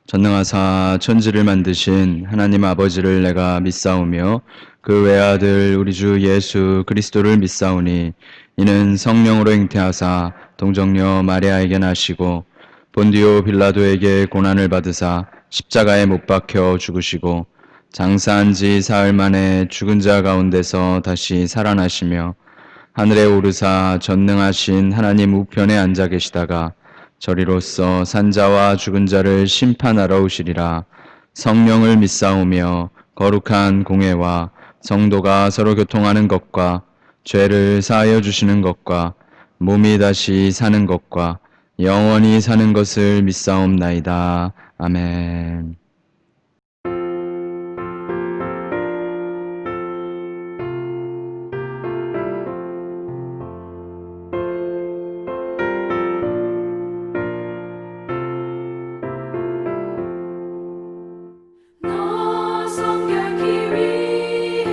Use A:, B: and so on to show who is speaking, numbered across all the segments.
A: 전능하사 천지를 만드신 하나님 아버지를 내가 믿사오며 그 외아들 우리 주 예수 그리스도를 믿사오니 이는 성령으로 잉태하사 동정녀 마리아에게 나시고 본디오 빌라도에게 고난을 받으사 십자가에 못 박혀 죽으시고 장사한 지 사흘 만에 죽은 자 가운데서 다시 살아나시며 하늘에 오르사 전능하신 하나님 우편에 앉아 계시다가 저리로서 산자와 죽은 자를 심판하러 오시리라. 성령을 믿사오며 거룩한 공회와 성도가 서로 교통하는 것과 죄를 사하여 주시는 것과 몸이 다시 사는 것과 영원히 사는 것을 믿사옵나이다. 아멘.
B: 너 성결케 위해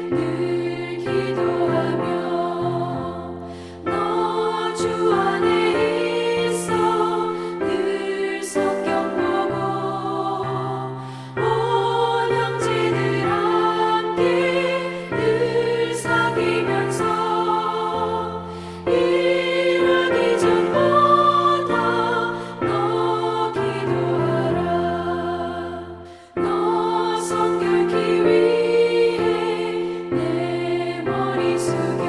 B: 늘 기도하며 너 주 안에 있어 늘 성경 보고 온 형제들 함께 늘 사귀면서 일하기 전보다 너 기도하라. 너 성결케 위해 내 머리 숙여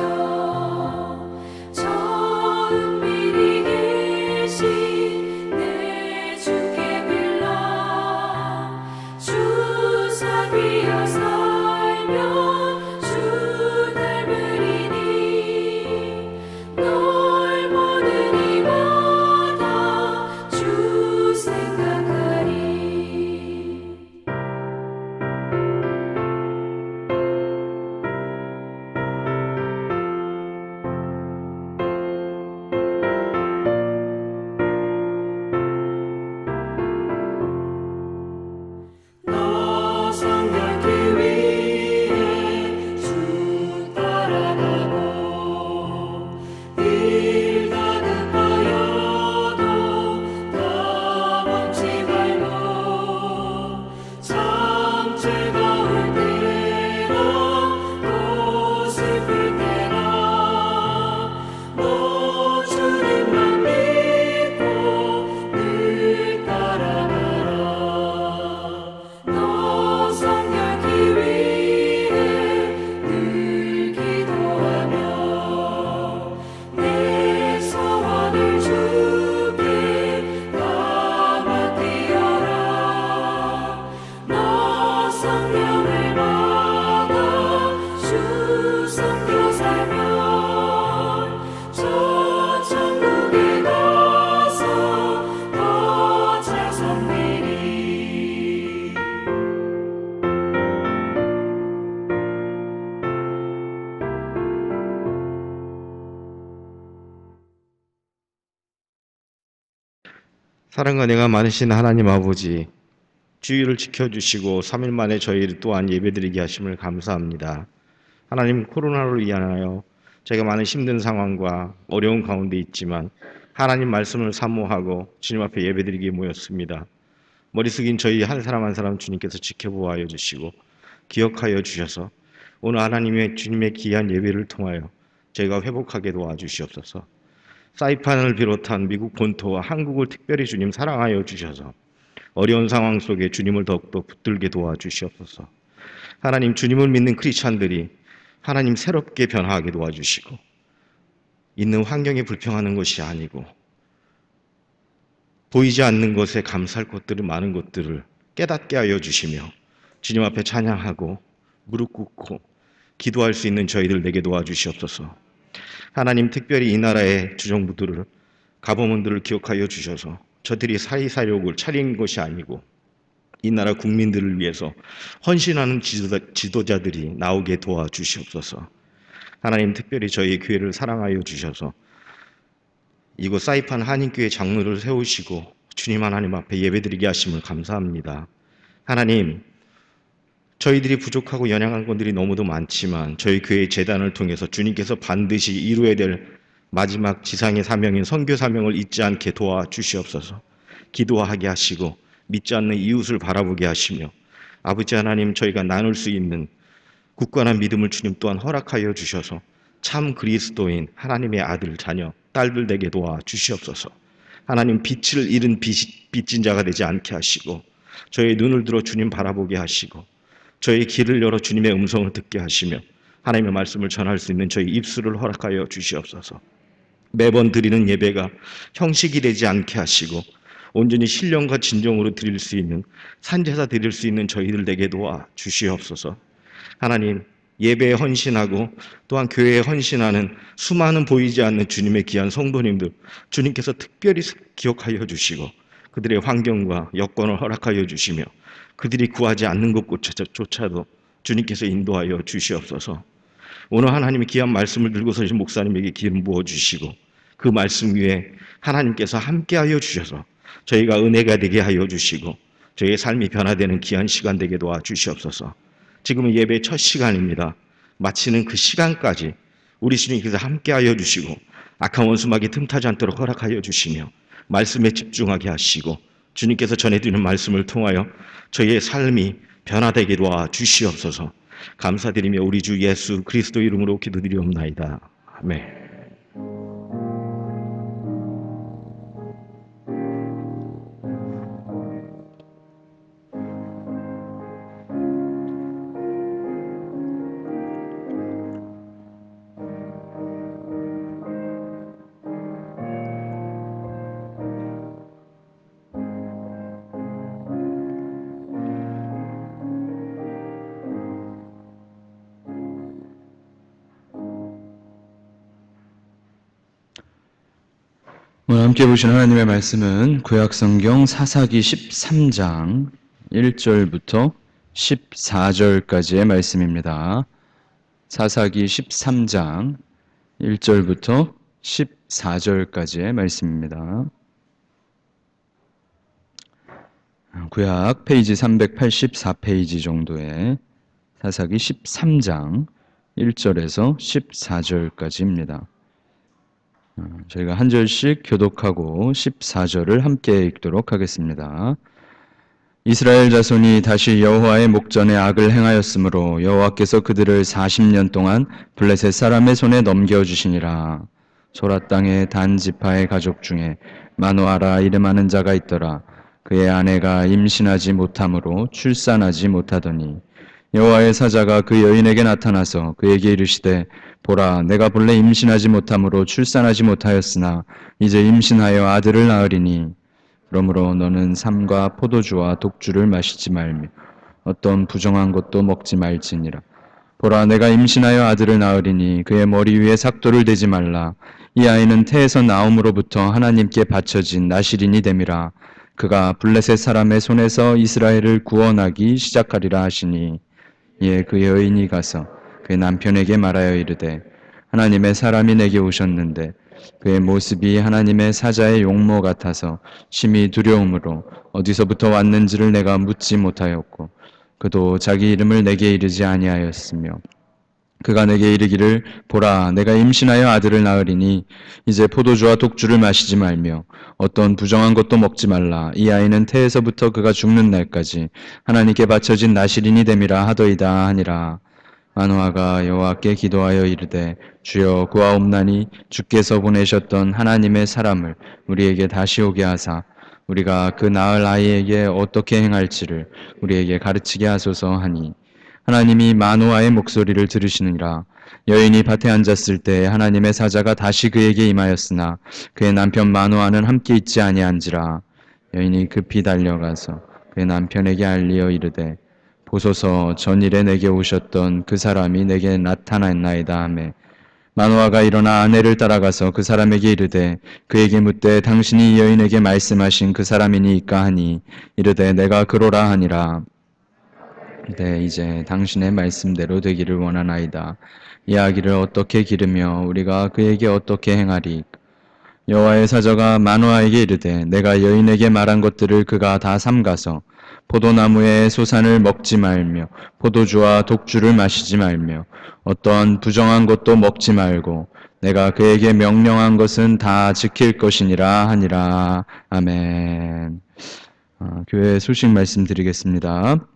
B: 저 은밀히 계신 내 주께 빌라. 주 사귀어 살면 주 닮으리니 널 보는 이마다 주 생각하리. 너 성결케 위해 주 따라가고 일 다급하여도 다 멈지 말고 참 즐거울 때나 또 슬플 때나 너 주님만 믿고 늘 따라가라. 너 성결케 위해 늘 기도하며 내 소원을 주께 다 맡기어라. 너 성령을 받아 주 섬겨 살면 저 천국에 가서 더 잘 섬기리.
C: 사랑과 은혜가 많으신 하나님 아버지, 주의를 지켜주시고 3일 만에 저희를 또한 예배드리게 하심을 감사합니다. 하나님, 코로나로 인하여 저희가 많은 힘든 상황과 어려운 가운데 있지만 하나님 말씀을 사모하고 주님 앞에 예배드리기에 모였습니다. 머리 숙인 저희 한 사람 한 사람 주님께서 지켜보아여 주시고 기억하여 주셔서 오늘 하나님의 주님의 귀한 예배를 통하여 저희가 회복하게 도와주시옵소서. 사이판을 비롯한 미국 본토와 한국을 특별히 주님 사랑하여 주셔서 어려운 상황 속에 주님을 더욱더 붙들게 도와주시옵소서. 하나님, 주님을 믿는 크리스찬들이 하나님 새롭게 변화하게 도와주시고 있는 환경에 불평하는 것이 아니고 보이지 않는 것에 감사할 것들이 많은 것들을 깨닫게 하여 주시며 주님 앞에 찬양하고 무릎 꿇고 기도할 수 있는 저희들 내게 도와주시옵소서. 하나님, 특별히 이 나라의 주정부들을 가버먼들을 기억하여 주셔서 저들이 사이사욕을 차린 것이 아니고 이 나라 국민들을 위해서 헌신하는 지도자들이 나오게 도와주시옵소서. 하나님, 특별히 저희 교회를 사랑하여 주셔서 이곳 사이판 한인교회 장로를 세우시고 주님 하나님 앞에 예배드리게 하심을 감사합니다. 하나님, 저희들이 부족하고 연약한 것들이 너무도 많지만 저희 교회 재단을 통해서 주님께서 반드시 이루어야 될 마지막 지상의 사명인 선교 사명을 잊지 않게 도와주시옵소서. 기도하게 하시고 믿지 않는 이웃을 바라보게 하시며 아버지 하나님 저희가 나눌 수 있는 굳건한 믿음을 주님 또한 허락하여 주셔서 참 그리스도인 하나님의 아들, 자녀, 딸들 되게 도와 주시옵소서. 하나님 빛을 잃은 빚진 자가 되지 않게 하시고 저희 눈을 들어 주님 바라보게 하시고 저희 귀를 열어 주님의 음성을 듣게 하시며 하나님의 말씀을 전할 수 있는 저희 입술을 허락하여 주시옵소서. 매번 드리는 예배가 형식이 되지 않게 하시고 온전히 신령과 진정으로 드릴 수 있는 산제사 드릴 수 있는 저희들 되게 도와 주시옵소서. 하나님 예배에 헌신하고 또한 교회에 헌신하는 수많은 보이지 않는 주님의 귀한 성도님들 주님께서 특별히 기억하여 주시고 그들의 환경과 여건을 허락하여 주시며 그들이 구하지 않는 것조차도 주님께서 인도하여 주시옵소서. 오늘 하나님의 귀한 말씀을 들고 서신 목사님에게 기름 부어주시고 그 말씀 위에 하나님께서 함께하여 주셔서 저희가 은혜가 되게 하여 주시고 저희의 삶이 변화되는 귀한 시간 되게 도와주시옵소서. 지금은 예배의 첫 시간입니다. 마치는 그 시간까지 우리 주님께서 함께하여 주시고 악한 원수막이 틈타지 않도록 허락하여 주시며 말씀에 집중하게 하시고 주님께서 전해드리는 말씀을 통하여 저희의 삶이 변화되게 도와주시옵소서. 감사드리며 우리 주 예수 그리스도 이름으로 기도드리옵나이다. 아멘.
A: 오늘 함께 보신 하나님의 말씀은 구약성경 사사기 13장 1절부터 14절까지의 말씀입니다. 사사기 13장 1절부터 14절까지의 말씀입니다. 구약 페이지 384페이지 정도의 사사기 13장 1절에서 14절까지입니다. 저희가 한 절씩 교독하고 14절을 함께 읽도록 하겠습니다. 이스라엘 자손이 다시 여호와의 목전에 악을 행하였으므로 여호와께서 그들을 40년 동안 블레셋 사람의 손에 넘겨주시니라. 소라 땅의 단 지파의 가족 중에 마노아라 이름하는 자가 있더라. 그의 아내가 임신하지 못함으로 출산하지 못하더니 여호와의 사자가 그 여인에게 나타나서 그에게 이르시되 보라 내가 본래 임신하지 못함으로 출산하지 못하였으나 이제 임신하여 아들을 낳으리니 그러므로 너는 삼과 포도주와 독주를 마시지 말며 어떤 부정한 것도 먹지 말지니라. 보라 내가 임신하여 아들을 낳으리니 그의 머리 위에 삭도를 대지 말라. 이 아이는 태에서 나옴으로부터 하나님께 바쳐진 나실인이 됨이라. 그가 블레셋 사람의 손에서 이스라엘을 구원하기 시작하리라 하시니 이에 그 여인이 가서 그의 남편에게 말하여 이르되 하나님의 사람이 내게 오셨는데 그의 모습이 하나님의 사자의 용모 같아서 심히 두려움으로 어디서부터 왔는지를 내가 묻지 못하였고 그도 자기 이름을 내게 이르지 아니하였으며 그가 내게 이르기를 보라 내가 임신하여 아들을 낳으리니 이제 포도주와 독주를 마시지 말며 어떤 부정한 것도 먹지 말라. 이 아이는 태에서부터 그가 죽는 날까지 하나님께 바쳐진 나실인이 됨이라 하더이다 하니라. 마노아가 여호와께 기도하여 이르되 주여 구하옵나니 주께서 보내셨던 하나님의 사람을 우리에게 다시 오게 하사 우리가 그 낳을 아이에게 어떻게 행할지를 우리에게 가르치게 하소서 하니 하나님이 마노아의 목소리를 들으시느니라. 여인이 밭에 앉았을 때 하나님의 사자가 다시 그에게 임하였으나 그의 남편 마노아는 함께 있지 아니한지라. 여인이 급히 달려가서 그의 남편에게 알리어 이르되 보소서 전일에 내게 오셨던 그 사람이 내게 나타났나이다 하매 마노아가 일어나 아내를 따라가서 그 사람에게 이르되 그에게 묻되 당신이 이 여인에게 말씀하신 그 사람이니이까 하니 이르되 내가 그러라 하니라. 네, 이제 당신의 말씀대로 되기를 원하나이다. 이 아기를 어떻게 기르며 우리가 그에게 어떻게 행하리? 여호와의 사자가 마노아에게 이르되 내가 여인에게 말한 것들을 그가 다 삼가서 포도나무의 소산을 먹지 말며 포도주와 독주를 마시지 말며 어떠한 부정한 것도 먹지 말고 내가 그에게 명령한 것은 다 지킬 것이니라 하니라. 아멘. 교회 소식 말씀드리겠습니다.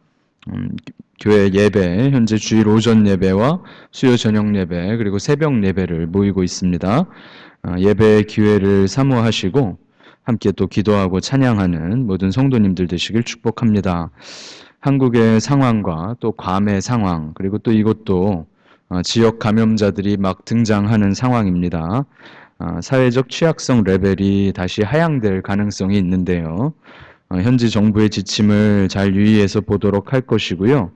A: 교회 예배, 현재 주일 오전 예배와 수요 저녁 예배, 그리고 새벽 예배를 모이고 있습니다. 예배의 기회를 사모하시고 함께 또 기도하고 찬양하는 모든 성도님들 되시길 축복합니다. 한국의 상황과 또 괌의 상황, 그리고 또 이것도 지역 감염자들이 막 등장하는 상황입니다. 사회적 취약성 레벨이 다시 하향될 가능성이 있는데요. 현지 정부의 지침을 잘 유의해서 보도록 할 것이고요.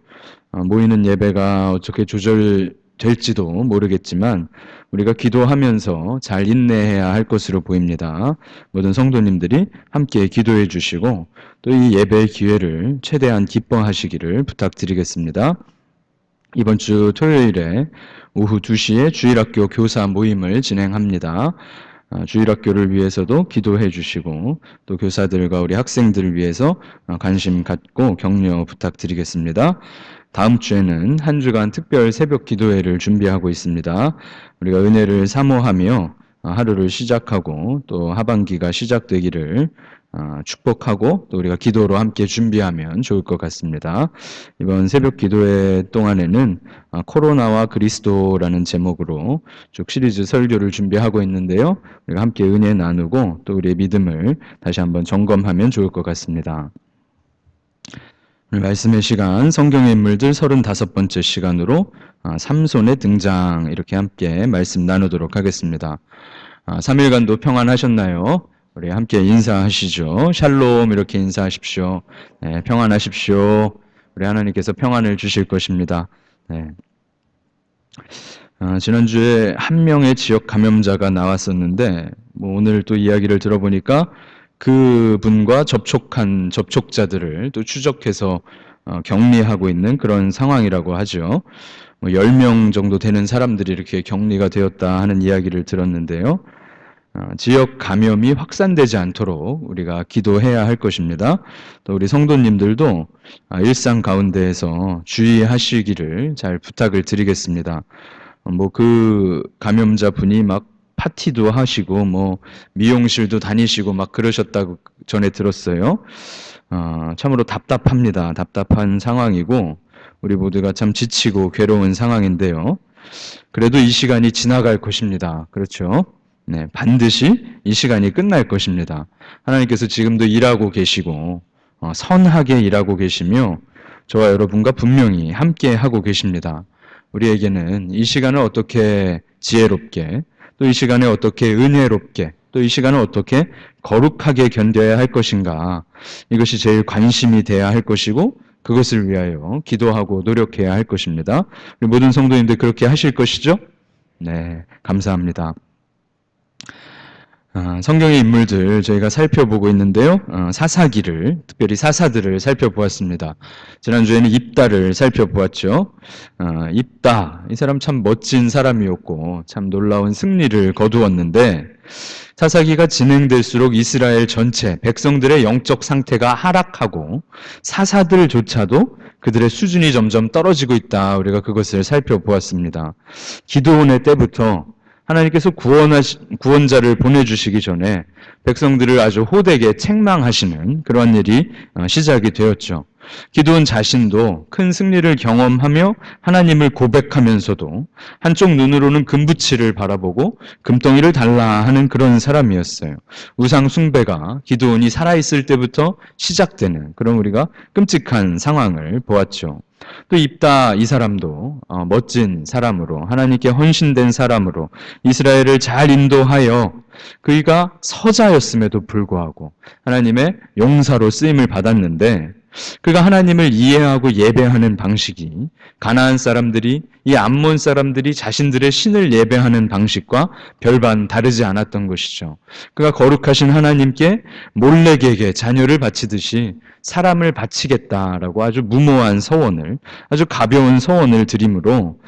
A: 모이는 예배가 어떻게 조절될지도 모르겠지만 우리가 기도하면서 잘 인내해야 할 것으로 보입니다. 모든 성도님들이 함께 기도해 주시고 또 이 예배의 기회를 최대한 기뻐하시기를 부탁드리겠습니다. 이번 주 토요일에 오후 2시에 주일학교 교사 모임을 진행합니다. 주일학교를 위해서도 기도해 주시고 또 교사들과 우리 학생들을 위해서 관심 갖고 격려 부탁드리겠습니다. 다음 주에는 한 주간 특별 새벽 기도회를 준비하고 있습니다. 우리가 은혜를 사모하며 하루를 시작하고 또 하반기가 시작되기를 축복하고 또 우리가 기도로 함께 준비하면 좋을 것 같습니다. 이번 새벽 기도회 동안에는 코로나와 그리스도라는 제목으로 쭉 시리즈 설교를 준비하고 있는데요. 우리가 함께 은혜 나누고 또 우리의 믿음을 다시 한번 점검하면 좋을 것 같습니다. 오늘 말씀의 시간, 성경의 인물들 35번째 시간으로 삼손의 등장, 이렇게 함께 말씀 나누도록 하겠습니다. 3일간도 평안하셨나요? 우리 함께 인사하시죠. 샬롬, 이렇게 인사하십시오. 네, 평안하십시오. 우리 하나님께서 평안을 주실 것입니다. 네. 지난주에 한 명의 지역 감염자가 나왔었는데 오늘 또 이야기를 들어보니까 그분과 접촉한 접촉자들을 또 추적해서 격리하고 있는 그런 상황이라고 하죠. 10명 정도 되는 사람들이 이렇게 격리가 되었다 하는 이야기를 들었는데요. 지역 감염이 확산되지 않도록 우리가 기도해야 할 것입니다. 또 우리 성도님들도 일상 가운데에서 주의하시기를 잘 부탁을 드리겠습니다. 그 감염자 분이 막 파티도 하시고 미용실도 다니시고 막 그러셨다고 전에 들었어요. 참으로 답답합니다. 답답한 상황이고 우리 모두가 참 지치고 괴로운 상황인데요. 그래도 이 시간이 지나갈 것입니다. 그렇죠? 네, 반드시 이 시간이 끝날 것입니다. 하나님께서 지금도 일하고 계시고 선하게 일하고 계시며 저와 여러분과 분명히 함께 하고 계십니다. 우리에게는 이 시간을 어떻게 지혜롭게 또 이 시간에 어떻게 은혜롭게 또 이 시간을 어떻게 거룩하게 견뎌야 할 것인가, 이것이 제일 관심이 돼야 할 것이고 그것을 위하여 기도하고 노력해야 할 것입니다. 우리 모든 성도님들 그렇게 하실 것이죠? 네, 감사합니다. 성경의 인물들 저희가 살펴보고 있는데요. 사사기를, 특별히 사사들을 살펴보았습니다. 지난주에는 입다를 살펴보았죠. 입다, 이 사람 참 멋진 사람이었고 참 놀라운 승리를 거두었는데 사사기가 진행될수록 이스라엘 전체 백성들의 영적 상태가 하락하고 사사들조차도 그들의 수준이 점점 떨어지고 있다. 우리가 그것을 살펴보았습니다. 기드온의 때부터 하나님께서 구원자를 보내주시기 전에 백성들을 아주 호되게 책망하시는 그런 일이 시작이 되었죠. 기드온 자신도 큰 승리를 경험하며 하나님을 고백하면서도 한쪽 눈으로는 금붙이를 바라보고 금덩이를 달라 하는 그런 사람이었어요. 우상 숭배가 기드온이 살아있을 때부터 시작되는 그런 우리가 끔찍한 상황을 보았죠. 또 입다, 이 사람도 멋진 사람으로 하나님께 헌신된 사람으로 이스라엘을 잘 인도하여 그이가 서자였음에도 불구하고 하나님의 용사로 쓰임을 받았는데 그가 하나님을 이해하고 예배하는 방식이 가나안 사람들이, 이 암몬 사람들이 자신들의 신을 예배하는 방식과 별반 다르지 않았던 것이죠. 그가 거룩하신 하나님께 몰렉에게 자녀를 바치듯이 사람을 바치겠다라고 아주 무모한 서원을, 아주 가벼운 서원을 드림으로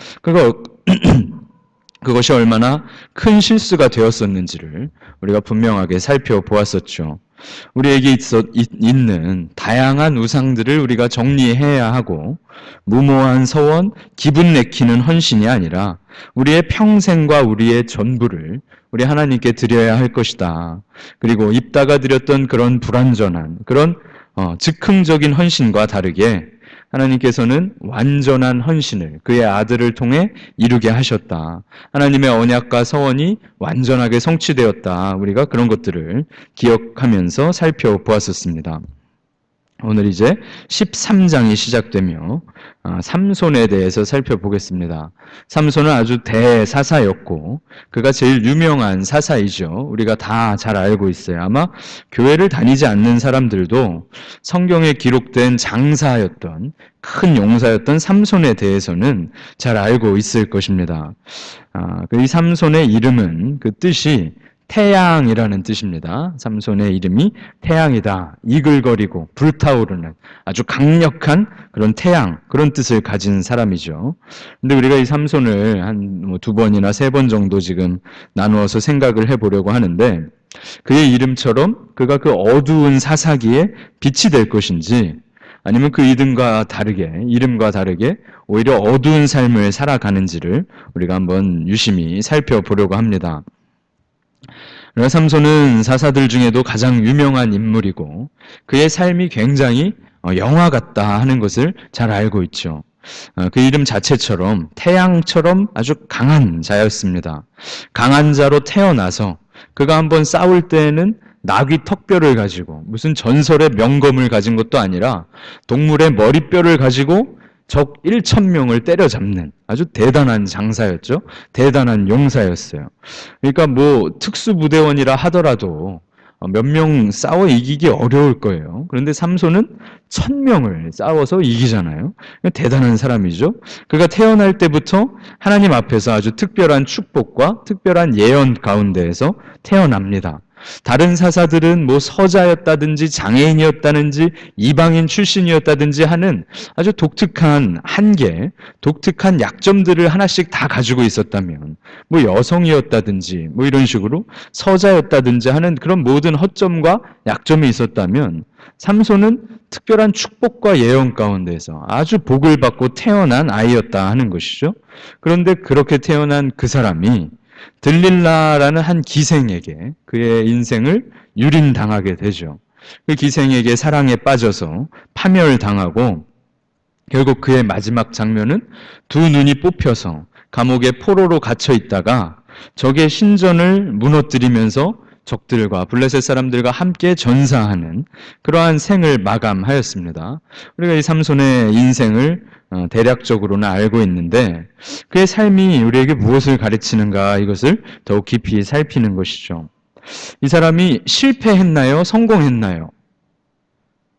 A: 그것이 얼마나 큰 실수가 되었었는지를 우리가 분명하게 살펴보았었죠. 우리에게 있는 다양한 우상들을 우리가 정리해야 하고 무모한 서원, 기분 내키는 헌신이 아니라 우리의 평생과 우리의 전부를 우리 하나님께 드려야 할 것이다. 그리고 입다가 드렸던 그런 불완전한 그런 즉흥적인 헌신과 다르게 하나님께서는 완전한 헌신을 그의 아들을 통해 이루게 하셨다. 하나님의 언약과 서원이 완전하게 성취되었다. 우리가 그런 것들을 기억하면서 살펴보았었습니다. 오늘 이제 13장이 시작되며 삼손에 대해서 살펴보겠습니다. 삼손은 아주 대사사였고 그가 제일 유명한 사사이죠. 우리가 다 잘 알고 있어요. 아마 교회를 다니지 않는 사람들도 성경에 기록된 장사였던 큰 용사였던 삼손에 대해서는 잘 알고 있을 것입니다. 이 삼손의 이름은 그 뜻이 태양이라는 뜻입니다. 삼손의 이름이 태양이다. 이글거리고 불타오르는 아주 강력한 그런 태양, 그런 뜻을 가진 사람이죠. 근데 우리가 이 삼손을 한 두 번이나 세 번 정도 지금 나누어서 생각을 해보려고 하는데 그의 이름처럼 그가 그 어두운 사사기에 빛이 될 것인지 아니면 그 이름과 다르게 오히려 어두운 삶을 살아가는지를 우리가 한번 유심히 살펴보려고 합니다. 삼손은 사사들 중에도 가장 유명한 인물이고 그의 삶이 굉장히 영화 같다 하는 것을 잘 알고 있죠. 그 이름 자체처럼 태양처럼 아주 강한 자였습니다. 강한 자로 태어나서 그가 한번 싸울 때에는 나귀 턱뼈를 가지고 무슨 전설의 명검을 가진 것도 아니라 동물의 머리뼈를 가지고 적 1,000명을 때려잡는 아주 대단한 장사였죠. 대단한 용사였어요. 그러니까 뭐 특수부대원이라 하더라도 몇 명 싸워 이기기 어려울 거예요. 그런데 삼손은 1,000명을 싸워서 이기잖아요. 대단한 사람이죠. 그가 태어날 때부터 하나님 앞에서 아주 특별한 축복과 특별한 예언 가운데에서 태어납니다. 다른 사사들은 뭐 서자였다든지 장애인이었다든지 이방인 출신이었다든지 하는 아주 독특한 한계, 독특한 약점들을 하나씩 다 가지고 있었다면 뭐 여성이었다든지 뭐 이런 식으로 서자였다든지 하는 그런 모든 허점과 약점이 있었다면 삼손은 특별한 축복과 예언 가운데서 아주 복을 받고 태어난 아이였다 하는 것이죠. 그런데 그렇게 태어난 그 사람이 들릴라라는 한 기생에게 그의 인생을 유린당하게 되죠. 그 기생에게 사랑에 빠져서 파멸당하고 결국 그의 마지막 장면은 두 눈이 뽑혀서 감옥에 포로로 갇혀 있다가 적의 신전을 무너뜨리면서 적들과 블레셋 사람들과 함께 전사하는 그러한 생을 마감하였습니다. 우리가 이 삼손의 인생을 대략적으로는 알고 있는데 그의 삶이 우리에게 무엇을 가르치는가 이것을 더욱 깊이 살피는 것이죠. 이 사람이 실패했나요? 성공했나요?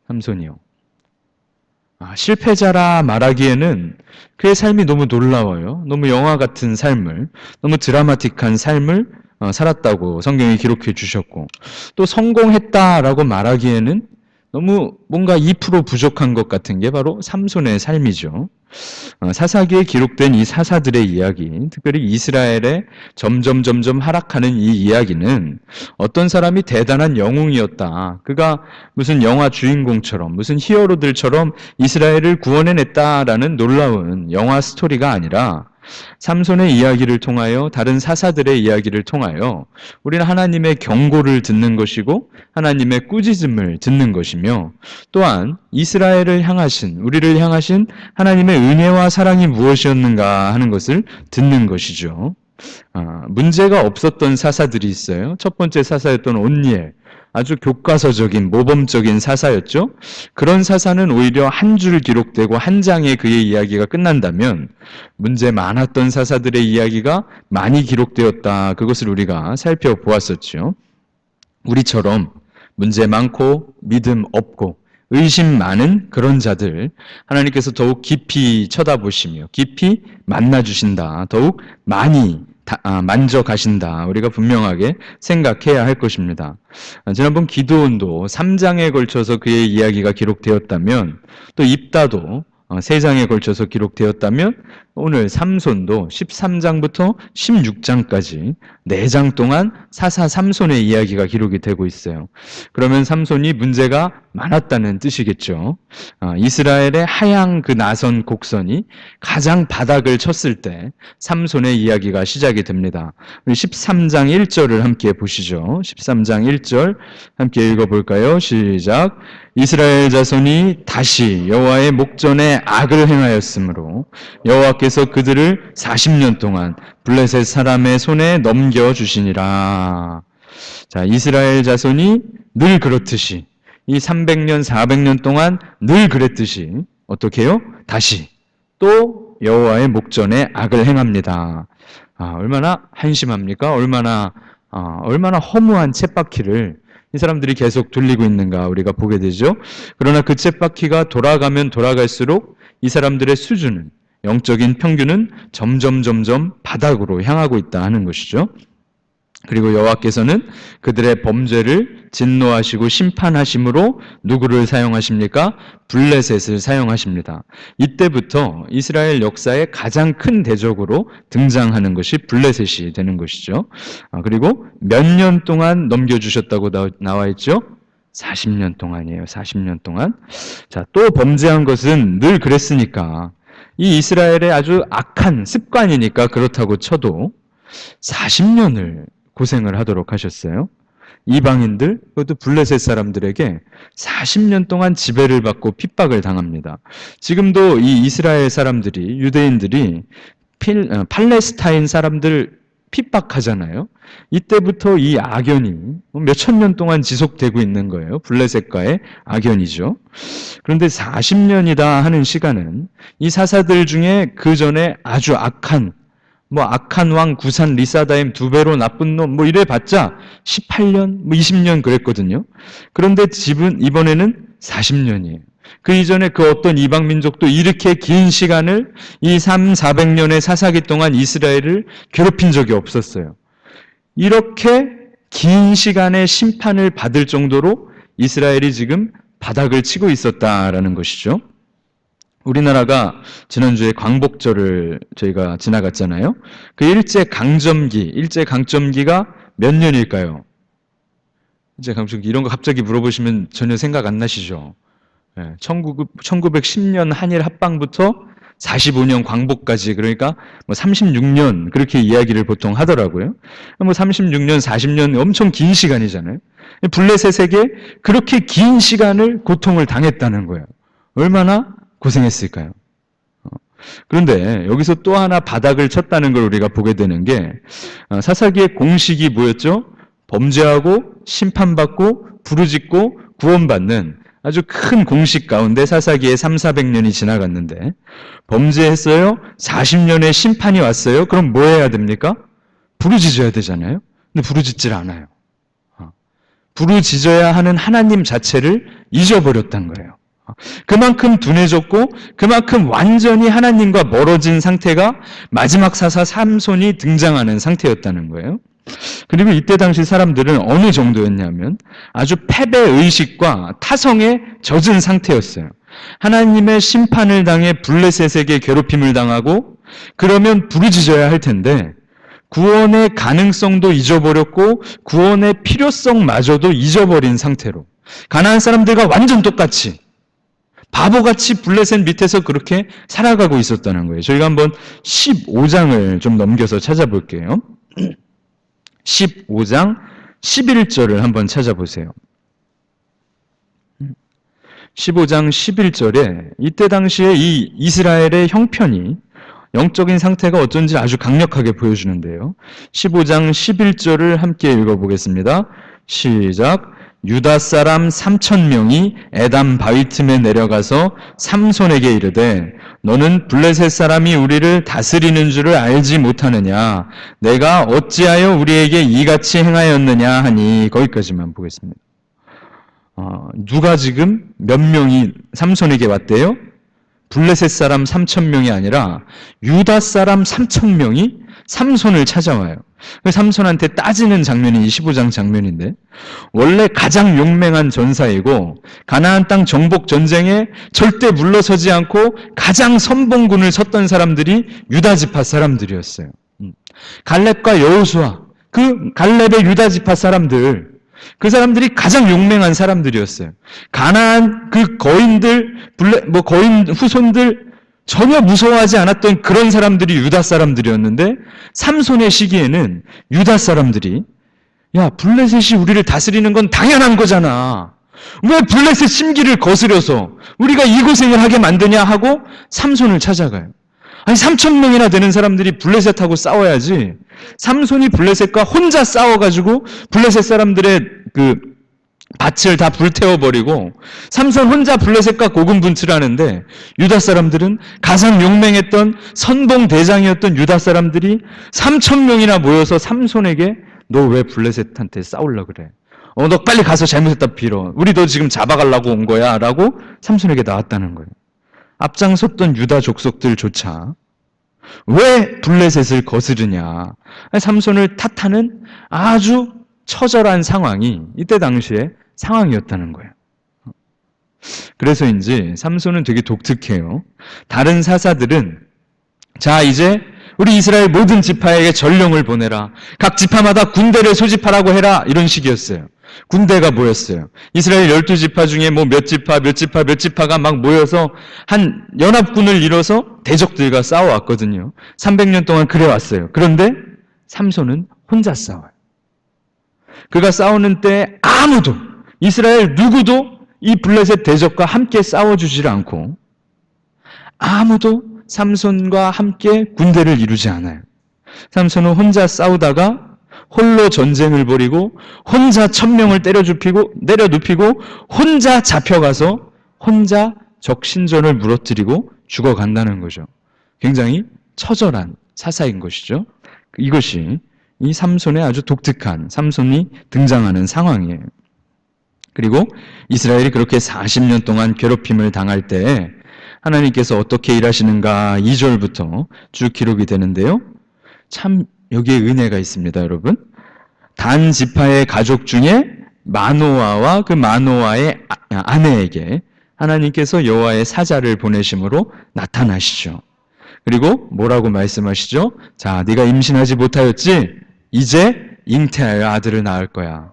A: 삼손이요. 실패자라 말하기에는 그의 삶이 너무 놀라워요. 너무 영화 같은 삶을, 너무 드라마틱한 삶을 살았다고 성경이 기록해 주셨고 또 성공했다라고 말하기에는 너무 뭔가 2% 부족한 것 같은 게 바로 삼손의 삶이죠. 사사기에 기록된 이 사사들의 이야기, 특별히 이스라엘의 점점 하락하는 이 이야기는 어떤 사람이 대단한 영웅이었다. 그가 무슨 영화 주인공처럼 무슨 히어로들처럼 이스라엘을 구원해냈다라는 놀라운 영화 스토리가 아니라 삼손의 이야기를 통하여 다른 사사들의 이야기를 통하여 우리는 하나님의 경고를 듣는 것이고 하나님의 꾸짖음을 듣는 것이며 또한 이스라엘을 향하신 우리를 향하신 하나님의 은혜와 사랑이 무엇이었는가 하는 것을 듣는 것이죠. 문제가 없었던 사사들이 있어요. 첫 번째 사사였던 온니엘, 아주 교과서적인 모범적인 사사였죠. 그런 사사는 오히려 한 줄 기록되고 한 장에 그의 이야기가 끝난다면 문제 많았던 사사들의 이야기가 많이 기록되었다. 그것을 우리가 살펴보았었죠. 우리처럼 문제 많고 믿음 없고 의심 많은 그런 자들 하나님께서 더욱 깊이 쳐다보시며 깊이 만나주신다. 더욱 많이 만져가신다. 우리가 분명하게 생각해야 할 것입니다. 지난번 기드온도 3장에 걸쳐서 그의 이야기가 기록되었다면 또 입다도 3장에 걸쳐서 기록되었다면 오늘 삼손도 13장부터 16장까지 4장 동안 사사 삼손의 이야기가 기록이 되고 있어요. 그러면 삼손이 문제가 많았다는 뜻이겠죠. 이스라엘의 하양 그 나선 곡선이 가장 바닥을 쳤을 때 삼손의 이야기가 시작이 됩니다. 우리 13장 1절을 함께 보시죠. 13장 1절 함께 읽어볼까요? 시작. 이스라엘 자손이 다시 여호와의 목전에 악을 행하였으므로 여호와께서 그들을 40년 동안 블레셋 사람의 손에 넘겨주시니라. 자, 이스라엘 자손이 늘 그렇듯이 이 300년, 400년 동안 늘 그랬듯이 어떻게 해요? 다시 또 여호와의 목전에 악을 행합니다. 얼마나 한심합니까? 얼마나 허무한 쳇바퀴를 이 사람들이 계속 돌리고 있는가 우리가 보게 되죠. 그러나 그 쳇바퀴가 돌아가면 돌아갈수록 이 사람들의 수준은, 영적인 평균은 점점 바닥으로 향하고 있다 하는 것이죠. 그리고 여호와께서는 그들의 범죄를 진노하시고 심판하심으로 누구를 사용하십니까? 블레셋을 사용하십니다. 이때부터 이스라엘 역사의 가장 큰 대적으로 등장하는 것이 블레셋이 되는 것이죠. 그리고 몇 년 동안 넘겨주셨다고 나와 있죠? 40년 동안이에요. 40년 동안. 자, 또 범죄한 것은 늘 그랬으니까 이 이스라엘의 아주 악한 습관이니까 그렇다고 쳐도 40년을 고생을 하도록 하셨어요. 이방인들, 그것도 블레셋 사람들에게 40년 동안 지배를 받고 핍박을 당합니다. 지금도 이 이스라엘 사람들이, 유대인들이 팔레스타인 사람들 핍박하잖아요. 이때부터 이 악연이 몇천 년 동안 지속되고 있는 거예요. 블레셋과의 악연이죠. 그런데 40년이다 하는 시간은 이 사사들 중에 그 전에 아주 악한 왕 구산 리사다임 2배로 나쁜 놈 이래 봤자 18년 20년 그랬거든요. 그런데 이번에는 40년이에요. 그 이전에 그 어떤 이방 민족도 이렇게 긴 시간을 이 400년의 사사기 동안 이스라엘을 괴롭힌 적이 없었어요. 이렇게 긴 시간의 심판을 받을 정도로 이스라엘이 지금 바닥을 치고 있었다라는 것이죠. 우리나라가 지난주에 광복절을 저희가 지나갔잖아요. 그 일제강점기가 몇 년일까요? 일제강점기 이런 거 갑자기 물어보시면 전혀 생각 안 나시죠? 1910년 한일 합방부터 45년 광복까지, 그러니까 36년 그렇게 이야기를 보통 하더라고요. 36년, 40년 엄청 긴 시간이잖아요. 블레셋에게 그렇게 긴 시간을 고통을 당했다는 거예요. 얼마나 고생했을까요? 그런데 여기서 또 하나 바닥을 쳤다는 걸 우리가 보게 되는 게, 사사기의 공식이 뭐였죠? 범죄하고 심판받고 부르짖고 구원받는 아주 큰 공식 가운데 사사기에 300~400년이 지나갔는데 범죄했어요? 40년의 심판이 왔어요? 그럼 뭐 해야 됩니까? 부르짖어야 되잖아요. 근데 부르짖질 않아요. 부르짖어야 하는 하나님 자체를 잊어버렸단 거예요. 그만큼 둔해졌고 그만큼 완전히 하나님과 멀어진 상태가 마지막 사사 삼손이 등장하는 상태였다는 거예요. 그리고 이때 당시 사람들은 어느 정도였냐면 아주 패배의식과 타성에 젖은 상태였어요. 하나님의 심판을 당해 블레셋에게 괴롭힘을 당하고 그러면 부르짖어야 할 텐데 구원의 가능성도 잊어버렸고 구원의 필요성마저도 잊어버린 상태로 가나안 사람들과 완전 똑같이 바보같이 블레셋 밑에서 그렇게 살아가고 있었다는 거예요. 저희가 한번 15장을 좀 넘겨서 찾아볼게요. 15장 11절을 한번 찾아보세요. 15장 11절에 이때 당시에 이 이스라엘의 형편이 영적인 상태가 어쩐지 아주 강력하게 보여주는데요. 15장 11절을 함께 읽어보겠습니다. 시작. 유다 사람 3,000명이 에담 바위 틈에 내려가서 삼손에게 이르되 너는 블레셋 사람이 우리를 다스리는 줄을 알지 못하느냐? 내가 어찌하여 우리에게 이같이 행하였느냐 하니, 거기까지만 보겠습니다. 누가 지금 몇 명이 삼손에게 왔대요? 블레셋 사람 3,000명이 아니라 유다 사람 3,000명이 삼손을 찾아와요. 삼손한테 따지는 장면이 이 15장 장면인데, 원래 가장 용맹한 전사이고 가나안 땅 정복 전쟁에 절대 물러서지 않고 가장 선봉군을 섰던 사람들이 유다 지파 사람들이었어요. 갈렙과 여호수아, 그 갈렙의 유다 지파 사람들, 그 사람들이 가장 용맹한 사람들이었어요. 가나안 그 거인들, 거인 후손들 전혀 무서워하지 않았던 그런 사람들이 유다 사람들이었는데 삼손의 시기에는 유다 사람들이 야, 블레셋이 우리를 다스리는 건 당연한 거잖아. 왜 블레셋 심기를 거스려서 우리가 이 고생을 하게 만드냐 하고 삼손을 찾아가요. 아니 3,000명이나 되는 사람들이 블레셋하고 싸워야지 삼손이 블레셋과 혼자 싸워가지고 블레셋 사람들의 그 밭을 다 불태워버리고 삼손 혼자 블레셋과 고군분투하는데 유다 사람들은 가장 용맹했던 선봉 대장이었던 유다 사람들이 3,000명이나 모여서 삼손에게 너 왜 블레셋한테 싸우려고 그래? 너 빨리 가서 잘못했다 빌어. 우리 너 지금 잡아가려고 온 거야 라고 삼손에게 나왔다는 거예요. 앞장섰던 유다 족속들조차 왜 블레셋을 거스르냐. 삼손을 탓하는 아주 처절한 상황이 이때 당시의 상황이었다는 거예요. 그래서인지 삼손은 되게 독특해요. 다른 사사들은 자 이제 우리 이스라엘 모든 지파에게 전령을 보내라. 각 지파마다 군대를 소집하라고 해라. 이런 식이었어요. 군대가 모였어요. 이스라엘 12지파 중에 뭐 몇 지파가 막 모여서 한 연합군을 이뤄서 대적들과 싸워왔거든요. 300년 동안 그래왔어요. 그런데 삼손은 혼자 싸워요. 그가 싸우는 때 아무도 이스라엘 누구도 이 블레셋 대적과 함께 싸워주질 않고 아무도 삼손과 함께 군대를 이루지 않아요. 삼손은 혼자 싸우다가 홀로 전쟁을 벌이고 혼자 1,000명을 때려눕히고 혼자 잡혀가서 혼자 적신전을 무너뜨리고 죽어간다는 거죠. 굉장히 처절한 사사인 것이죠. 이것이 이 삼손의 아주 독특한 삼손이 등장하는 상황이에요. 그리고 이스라엘이 그렇게 40년 동안 괴롭힘을 당할 때 하나님께서 어떻게 일하시는가 2절부터 쭉 기록이 되는데요. 참 여기에 은혜가 있습니다, 여러분. 단 지파의 가족 중에 마노아와 그 마노아의 아내에게 하나님께서 여호와의 사자를 보내심으로 나타나시죠. 그리고 뭐라고 말씀하시죠? 자, 네가 임신하지 못하였지? 이제 잉태하여 아들을 낳을 거야.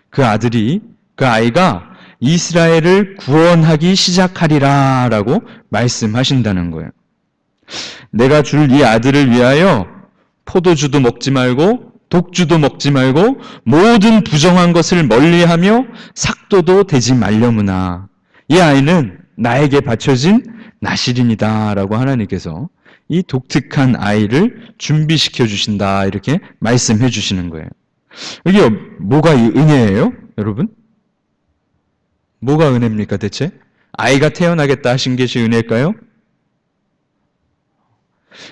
A: 그 아이가 이스라엘을 구원하기 시작하리라 라고 말씀하신다는 거예요. 내가 줄 이 아들을 위하여 포도주도 먹지 말고 독주도 먹지 말고 모든 부정한 것을 멀리하며 삭도도 되지 말려무나. 이 아이는 나에게 바쳐진 나실인이다 라고 하나님께서 이 독특한 아이를 준비시켜 주신다 이렇게 말씀해 주시는 거예요. 이게 뭐가 은혜예요? 여러분? 뭐가 은혜입니까 대체? 아이가 태어나겠다 하신 것이 은혜일까요?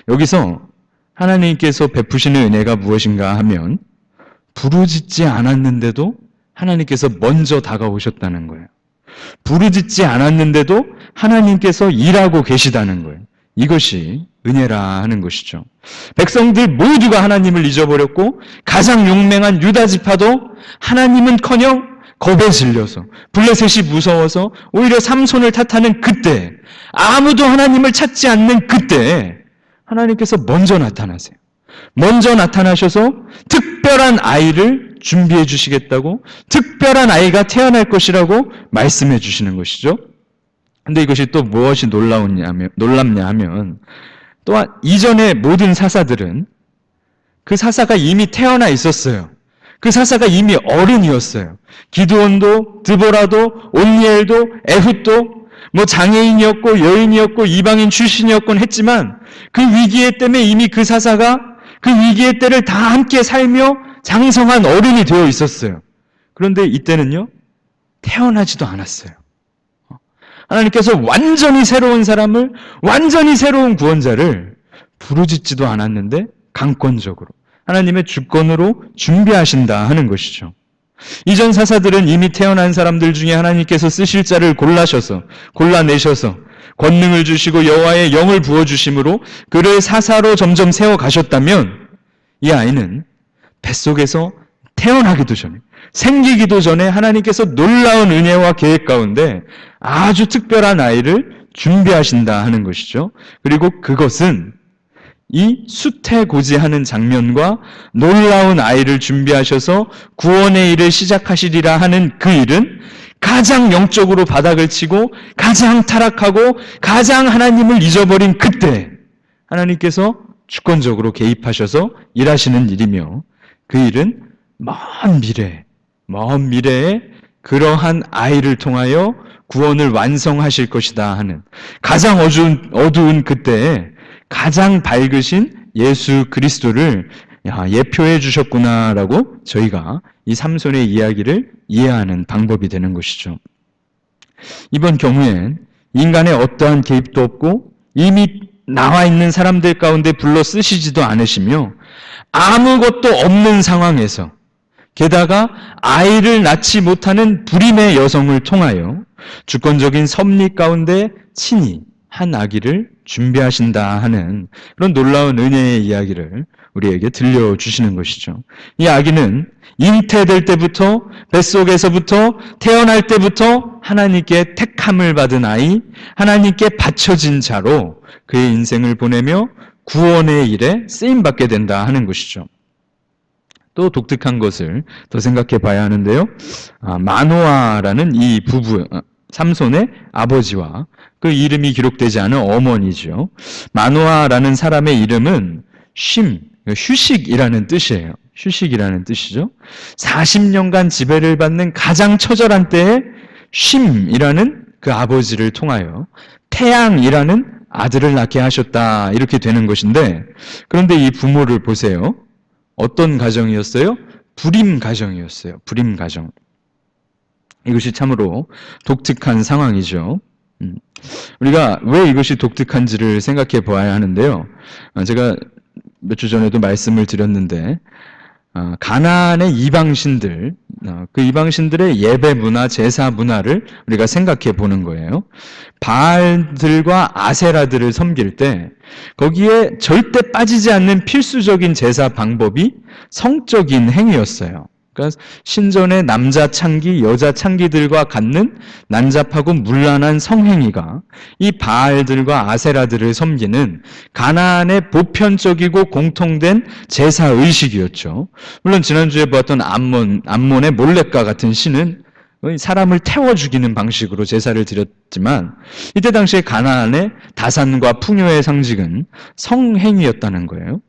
A: 여기서 하나님께서 베푸시는 은혜가 무엇인가 하면 부르짖지 않았는데도 하나님께서 먼저 다가오셨다는 거예요. 부르짖지 않았는데도 하나님께서 일하고 계시다는 거예요. 이것이 은혜라 하는 것이죠. 백성들 모두가 하나님을 잊어버렸고 가장 용맹한 유다 지파도 하나님은커녕 겁에 질려서 블레셋이 무서워서 오히려 삼손을 탓하는 그때 아무도 하나님을 찾지 않는 그때 하나님께서 먼저 나타나세요. 먼저 나타나셔서 특별한 아이를 준비해 주시겠다고 특별한 아이가 태어날 것이라고 말씀해 주시는 것이죠. 근데 이것이 또 무엇이 놀랍냐 하면 또한 이전의 모든 사사들은 그 사사가 이미 태어나 있었어요. 그 사사가 이미 어른이었어요. 기드온도 드보라도 온니엘도 에훗도 뭐 장애인이었고 여인이었고 이방인 출신이었곤 했지만 그 위기의 때문에 이미 그 사사가 그 위기의 때를 다 함께 살며 장성한 어른이 되어 있었어요. 그런데 이때는요 태어나지도 않았어요. 하나님께서 완전히 새로운 사람을 완전히 새로운 구원자를 부르짖지도 않았는데 강권적으로 하나님의 주권으로 준비하신다 하는 것이죠. 이전 사사들은 이미 태어난 사람들 중에 하나님께서 쓰실 자를 골라내셔서 권능을 주시고 여호와의 영을 부어주심으로 그를 사사로 점점 세워가셨다면 이 아이는 뱃속에서 태어나기도 전에 생기기도 전에 하나님께서 놀라운 은혜와 계획 가운데 아주 특별한 아이를 준비하신다 하는 것이죠. 그리고 그것은 이 수태고지하는 장면과 놀라운 아이를 준비하셔서 구원의 일을 시작하시리라 하는 그 일은 가장 영적으로 바닥을 치고 가장 타락하고 가장 하나님을 잊어버린 그때 하나님께서 주권적으로 개입하셔서 일하시는 일이며, 그 일은 먼 미래에 그러한 아이를 통하여 구원을 완성하실 것이다 하는, 가장 어두운 그때에 가장 밝으신 예수 그리스도를 예표해 주셨구나라고 저희가 이 삼손의 이야기를 이해하는 방법이 되는 것이죠. 이번 경우엔 인간의 어떠한 개입도 없고 이미 나와 있는 사람들 가운데 불러 쓰시지도 않으시며 아무것도 없는 상황에서, 게다가 아이를 낳지 못하는 불임의 여성을 통하여 주권적인 섭리 가운데 친히 한 아기를 준비하신다 하는 그런 놀라운 은혜의 이야기를 우리에게 들려주시는 것이죠. 이 아기는 잉태될 때부터, 뱃속에서부터, 태어날 때부터 하나님께 택함을 받은 아이, 하나님께 바쳐진 자로 그의 인생을 보내며 구원의 일에 쓰임받게 된다 하는 것이죠. 또 독특한 것을 더 생각해 봐야 하는데요. 마노아라는 이 부부, 삼손의 아버지와 그 이름이 기록되지 않은 어머니죠. 마노아라는 사람의 이름은 휴식이라는 뜻이에요. 휴식이라는 뜻이죠. 40년간 지배를 받는 가장 처절한 때에 쉼이라는 그 아버지를 통하여 태양이라는 아들을 낳게 하셨다, 이렇게 되는 것인데, 그런데 이 부모를 보세요. 어떤 가정이었어요? 불임 가정이었어요. 불임 가정. 이것이 참으로 독특한 상황이죠. 우리가 왜 이것이 독특한지를 생각해 보아야 하는데요. 제가 몇 주 전에도 말씀을 드렸는데, 가나안의 이방신들, 그 이방신들의 예배 문화, 제사 문화를 우리가 생각해 보는 거예요. 바알들과 아세라들을 섬길 때 거기에 절대 빠지지 않는 필수적인 제사 방법이 성적인 행위였어요. 그러니까 신전의 남자 창기, 여자 창기들과 갖는 난잡하고 문란한 성행위가 이 바알들과 아세라들을 섬기는 가나안의 보편적이고 공통된 제사 의식이었죠. 물론 지난주에 보았던 암몬의 몰렉과 같은 신은 사람을 태워 죽이는 방식으로 제사를 드렸지만, 이때 당시에 가나안의 다산과 풍요의 상징은 성행위였다는 거예요.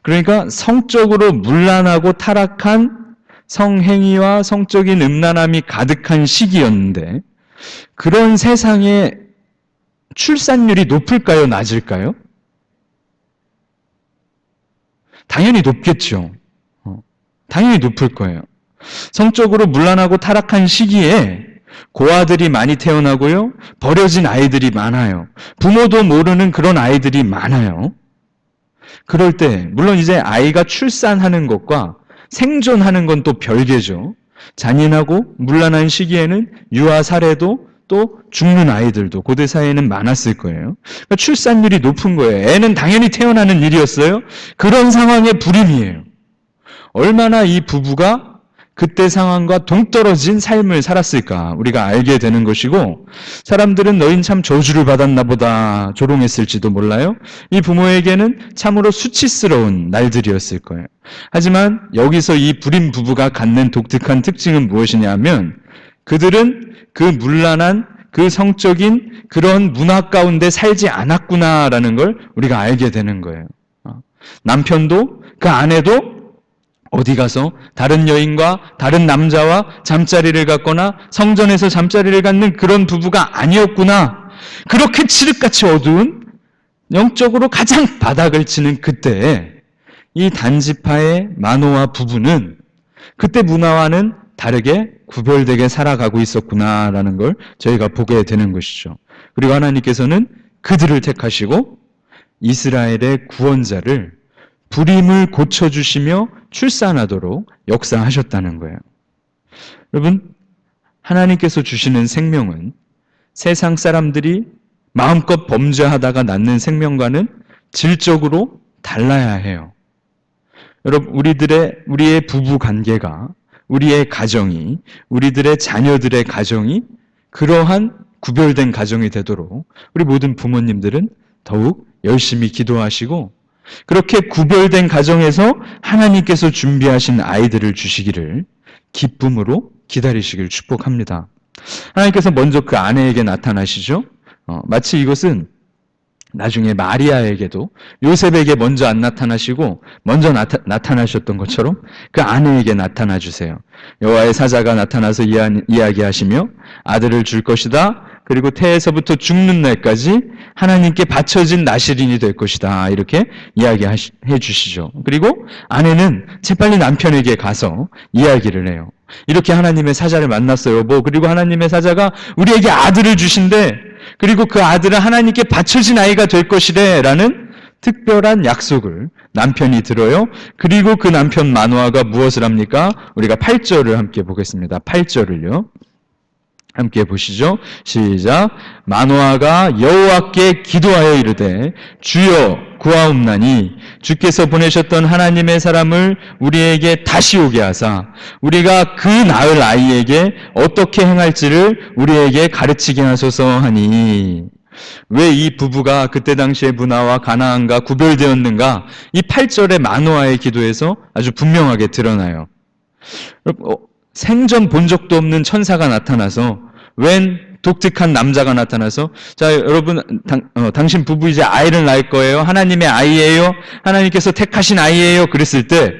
A: 그러니까 성적으로 문란하고 타락한 성행위와 성적인 음란함이 가득한 시기였는데, 그런 세상에 출산율이 높을까요? 낮을까요? 당연히 높겠죠. 당연히 높을 거예요. 성적으로 문란하고 타락한 시기에 고아들이 많이 태어나고요, 버려진 아이들이 많아요. 부모도 모르는 그런 아이들이 많아요. 그럴 때 물론 이제 아이가 출산하는 것과 생존하는 건 또 별개죠. 잔인하고 문란한 시기에는 유아 사례도 또 죽는 아이들도 고대 사회에는 많았을 거예요. 그러니까 출산율이 높은 거예요. 애는 당연히 태어나는 일이었어요. 그런 상황의 불임이에요. 얼마나 이 부부가 그때 상황과 동떨어진 삶을 살았을까 우리가 알게 되는 것이고, 사람들은 너희는 참 저주를 받았나 보다 조롱했을지도 몰라요. 이 부모에게는 참으로 수치스러운 날들이었을 거예요. 하지만 여기서 이 불임 부부가 갖는 독특한 특징은 무엇이냐면, 그들은 그 문란한 그 성적인 그런 문화 가운데 살지 않았구나라는 걸 우리가 알게 되는 거예요. 남편도 그 아내도 어디 가서 다른 여인과 다른 남자와 잠자리를 갖거나 성전에서 잠자리를 갖는 그런 부부가 아니었구나. 그렇게 칠흑같이 어두운, 영적으로 가장 바닥을 치는 그때에 이 단지파의 마노아 부부는 그때 문화와는 다르게 구별되게 살아가고 있었구나라는 걸 저희가 보게 되는 것이죠. 그리고 하나님께서는 그들을 택하시고 이스라엘의 구원자를 불임을 고쳐주시며 출산하도록 역사하셨다는 거예요. 여러분, 하나님께서 주시는 생명은 세상 사람들이 마음껏 범죄하다가 낳는 생명과는 질적으로 달라야 해요. 여러분, 우리의 부부 관계가, 우리의 가정이, 우리들의 자녀들의 가정이 그러한 구별된 가정이 되도록 우리 모든 부모님들은 더욱 열심히 기도하시고 그렇게 구별된 가정에서 하나님께서 준비하신 아이들을 주시기를 기쁨으로 기다리시길 축복합니다. 하나님께서 먼저 그 아내에게 나타나시죠. 마치 이것은 나중에 마리아에게도 요셉에게 먼저 안 나타나시고 먼저 나타나셨던 것처럼 그 아내에게 나타나 주세요. 여호와의 사자가 나타나서 이야기하시며 아들을 줄 것이다. 그리고 태에서부터 죽는 날까지 하나님께 바쳐진 나실인이 될 것이다. 이렇게 이야기해 주시죠. 그리고 아내는 재빨리 남편에게 가서 이야기를 해요. 이렇게 하나님의 사자를 만났어요. 그리고 하나님의 사자가 우리에게 아들을 주신대. 그리고 그 아들은 하나님께 바쳐진 아이가 될 것이래. 라는 특별한 약속을 남편이 들어요. 그리고 그 남편 마노아가 무엇을 합니까? 우리가 8절을 함께 보겠습니다. 8절을요. 함께 보시죠. 시작. 마노아가 여호와께 기도하여 이르되 주여 구하옵나니 주께서 보내셨던 하나님의 사람을 우리에게 다시 오게 하사 우리가 그 낳을 아이에게 어떻게 행할지를 우리에게 가르치게 하소서 하니. 왜 이 부부가 그때 당시의 문화와 가나안과 구별되었는가? 이 8절의 마노아의 기도에서 아주 분명하게 드러나요. 생전 본 적도 없는 천사가 나타나서 웬 독특한 남자가 나타나서 자 여러분 당신 부부 이제 아이를 낳을 거예요. 하나님의 아이예요. 하나님께서 택하신 아이예요. 그랬을 때